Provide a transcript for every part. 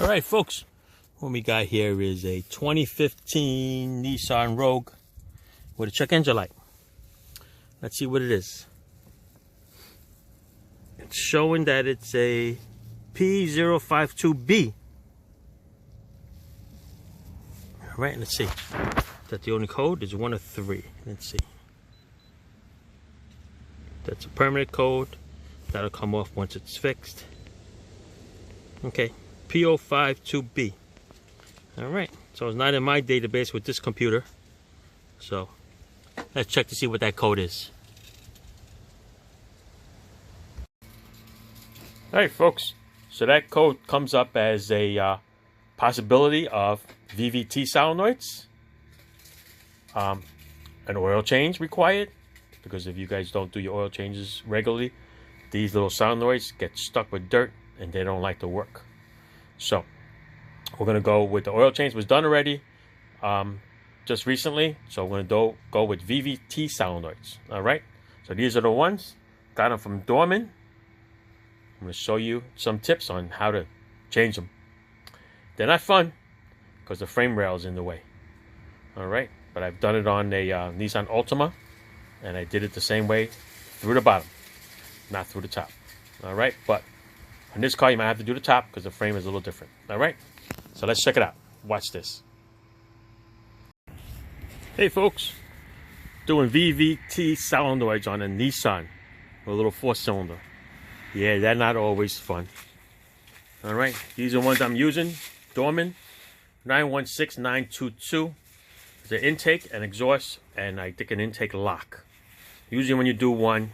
All right, folks, what we got here is a 2015 Nissan Rogue with a check engine light. Let's see what it is. It's showing that it's a P052B. All right, let's see. Is that the only code? Is one of three. Let's see. That's a permanent code. That'll come off once it's fixed. Okay. P052B. All right, so it's not in my database with this computer. So let's check to see what that code is. All right, folks. So that code comes up as a possibility of VVT solenoids, an oil change required, because if you guys don't do your oil changes regularly, these little solenoids get stuck with dirt and they don't like to work. So we're going to go with the oil change. Was done already just recently. So we're going to go with VVT solenoids. All right. So these are the ones. Got them from Dorman. I'm going to show you some tips on how to change them. They're not fun because the frame rail is in the way. All right. But I've done it on a Nissan Altima. And I did it the same way through the bottom, not through the top. All right. But on this car, you might have to do the top because the frame is a little different. All right, so let's check it out. Watch this. Hey, folks, doing VVT solenoids on a Nissan, a little 4-cylinder. Yeah, they're not always fun. All right, these are the ones I'm using. Dorman 916922. The intake and exhaust, and I think an intake lock. Usually, when you do one,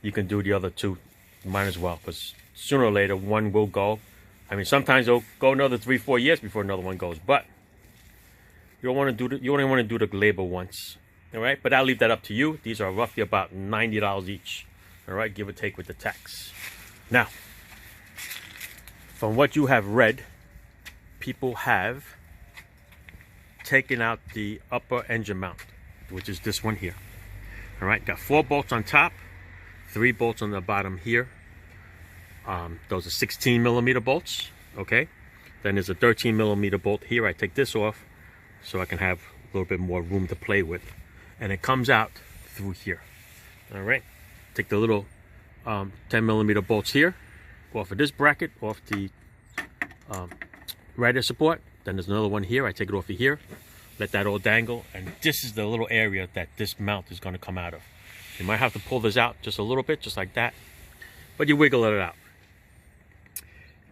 you can do the other two. You might as well, because sooner or later one will go. I mean, sometimes it'll go another 3-4 years before another one goes, but you don't want to do you only want to do the label once. All right, but I'll leave that up to you. These are roughly about $90 each. All right, give or take with the tax. Now, from what you have read, people have taken out the upper engine mount, which is this one here. All right, got 4 bolts on top, 3 bolts on the bottom here. Those are 16mm bolts. Okay, then there's a 13mm bolt here. I take this off so I can have a little bit more room to play with, and it comes out through here. All right, take the little 10mm bolts here off of this bracket, off the radiator support. Then there's another one here. I take it off of here, let that all dangle, and this is the little area that this mount is going to come out of. You might have to pull this out just a little bit, just like that, but you wiggle it out.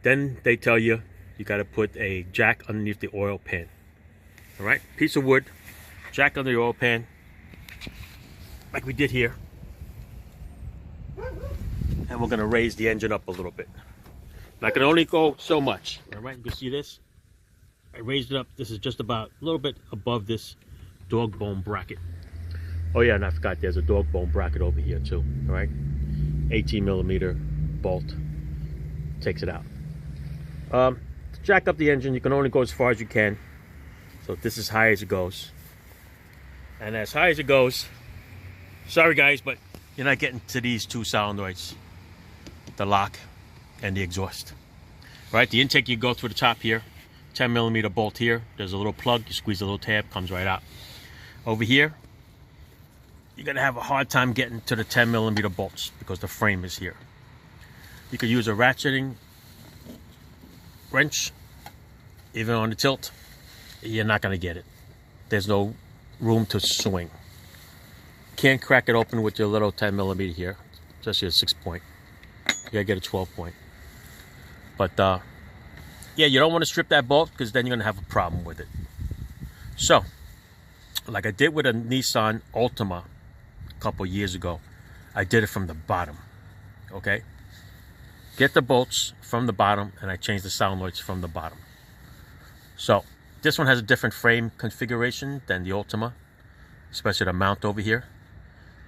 Then they tell you you got to put a jack underneath the oil pan. All right, piece of wood, jack under the oil pan, like we did here. And we're going to raise the engine up a little bit. I can only go so much. All right, you can see this. I raised it up. This is just about a little bit above this dog bone bracket. Oh yeah, and I forgot there's a dog bone bracket over here too. All right, 18mm bolt takes it out. To jack up the engine, you can only go as far as you can. So this is high as it goes. And as high as it goes, sorry guys, but you're not getting to these two solenoids, the lock and the exhaust. Right, the intake, you go through the top here, 10mm bolt here. There's a little plug, you squeeze a little tab, comes right out. Over here, you're gonna have a hard time getting to the 10mm bolts because the frame is here. You could use a ratcheting wrench, even on the tilt. You're not gonna get it. There's no room to swing. Can't crack it open with your little 10mm here, especially a 6-point. You gotta get a 12-point. But yeah, you don't want to strip that bolt because then you're gonna have a problem with it. So, like I did with a Nissan Altima a couple years ago, I did it from the bottom. Okay, get the bolts from the bottom, and I changed the solenoids from the bottom. So this one has a different frame configuration than the Altima, especially the mount over here.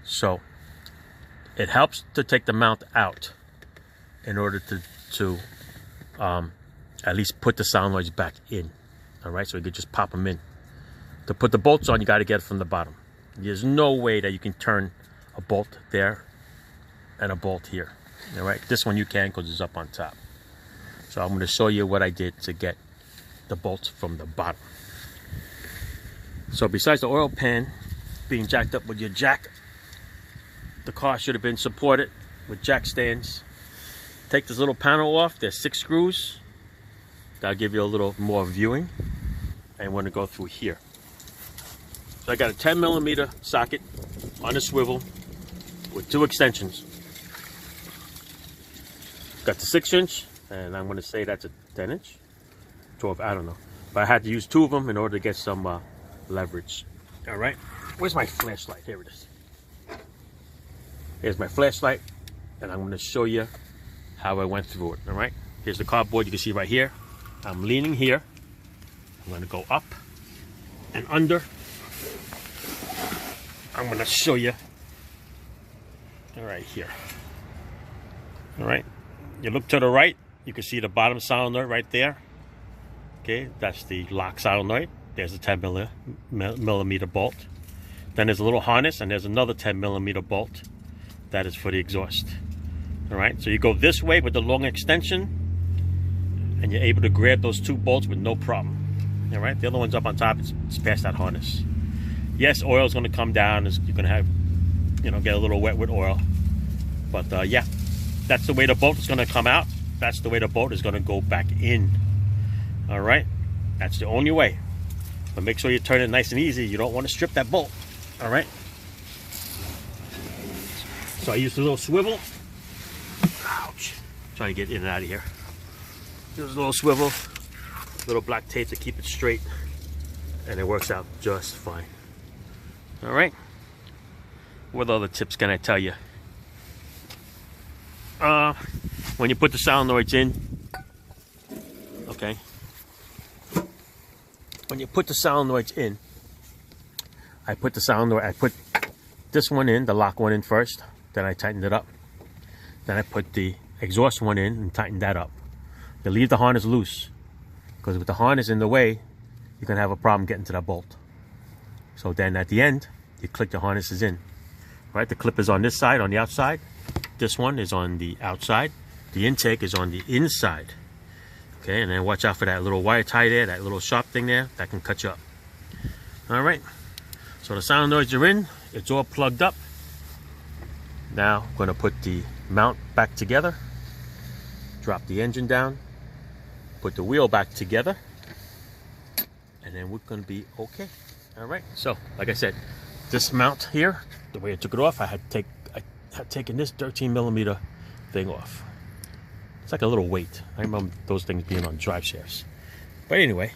So it helps to take the mount out in order to at least put the solenoids back in. All right, so you could just pop them in. To put the bolts on, you got to get it from the bottom. There's no way that you can turn a bolt there and a bolt here. All right, this one you can because it's up on top. So I'm going to show you what I did to get the bolts from the bottom. So besides the oil pan being jacked up with your jack, the car should have been supported with jack stands. Take this little panel off. There's 6 screws. That'll give you a little more viewing. And I'm going to go through here. So I got a 10mm socket on a swivel with 2 extensions. Got the 6-inch, and I'm going to say that's a 10-inch, 12, I don't know. But I had to use 2 of them in order to get some leverage. All right, where's my flashlight? Here it is. Here's my flashlight, and I'm going to show you how I went through it. All right, here's the cardboard. You can see right here. I'm leaning here. I'm going to go up and under. I'm going to show you right here. All right, you look to the right, you can see the bottom solenoid right there. Okay, that's the lock solenoid. There's a 10mm bolt. Then there's a little harness, and there's another 10mm bolt. That is for the exhaust. All right, so you go this way with the long extension, and you're able to grab those 2 bolts with no problem. All right, the other one's up on top. It's past that harness. Yes, oil is going to come down. You're going to have, get a little wet with oil. But yeah, that's the way the bolt is going to come out. That's the way the bolt is going to go back in. All right, that's the only way. But make sure you turn it nice and easy. You don't want to strip that bolt. All right. So I used a little swivel. Ouch. Trying to get in and out of here. Use a little swivel, little black tape to keep it straight, and it works out just fine. All right. What other tips can I tell you? When you put the solenoids in, okay. When you put the solenoids in, I put this one in, the lock one in first, then I tightened it up. Then I put the exhaust one in and tightened that up. You leave the harness loose, because with the harness in the way, you're gonna have a problem getting to that bolt. So then at the end, you click the harnesses in. Right, the clip is on this side, on the outside. This one is on the outside. The intake is on the inside. Okay, and then watch out for that little wire tie there, that little sharp thing there, that can cut you up. All right, so the solenoids are in, it's all plugged up. Now I'm gonna put the mount back together, drop the engine down, put the wheel back together, and then we're gonna be okay. All right, so like I said, this mount here, the way I took it off, I had taken this 13mm thing off. It's like a little weight. I remember those things being on drive shafts. But anyway,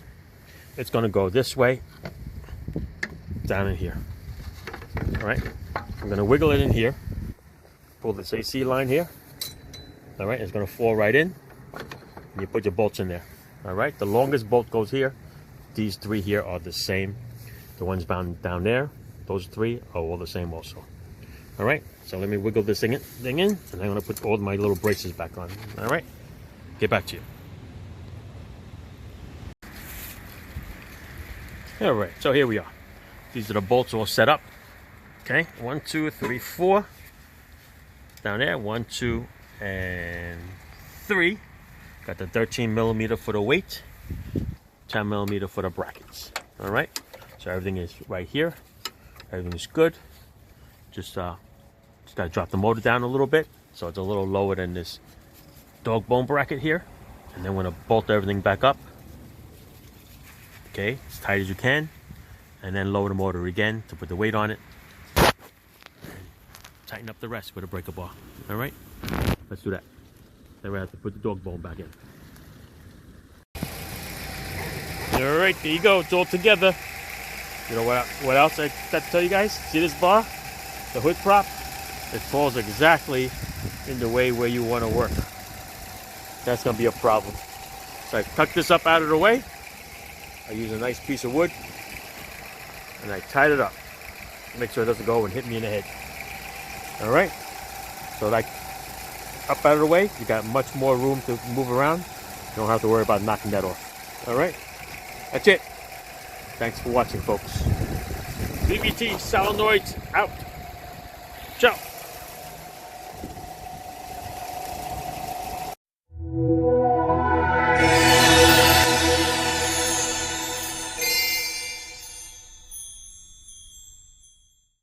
it's gonna go this way, down in here. All right, I'm gonna wiggle it in here, pull this AC line here. All right, it's gonna fall right in, and you put your bolts in there. All right, the longest bolt goes here. These 3 here are the same. The ones down there, those 3 are all the same also. All right, so let me wiggle this thing in, and I'm gonna put all my little braces back on. All right, get back to you. All right, so here we are. These are the bolts all set up. Okay, 1, 2, 3, 4. Down there, 1, 2, and 3. Got the 13mm for the weight, 10mm for the brackets. All right, so everything is right here. Everything is good. Just gotta drop the motor down a little bit, so it's a little lower than this dog bone bracket here. And then we're gonna bolt everything back up. Okay, as tight as you can, and then lower the motor again to put the weight on it. And tighten up the rest with a breaker bar. All right, let's do that. Then we have to put the dog bone back in. All right, there you go. It's all together. You know what else I got to tell you guys? See this bar, the hood prop? It falls exactly in the way where you want to work. That's going to be a problem. So I tuck this up out of the way. I use a nice piece of wood, and I tied it up. Make sure it doesn't go and hit me in the head. All right. So like up out of the way, you got much more room to move around. You don't have to worry about knocking that off. All right. That's it. Thanks for watching, folks. VVT solenoids out. Ciao.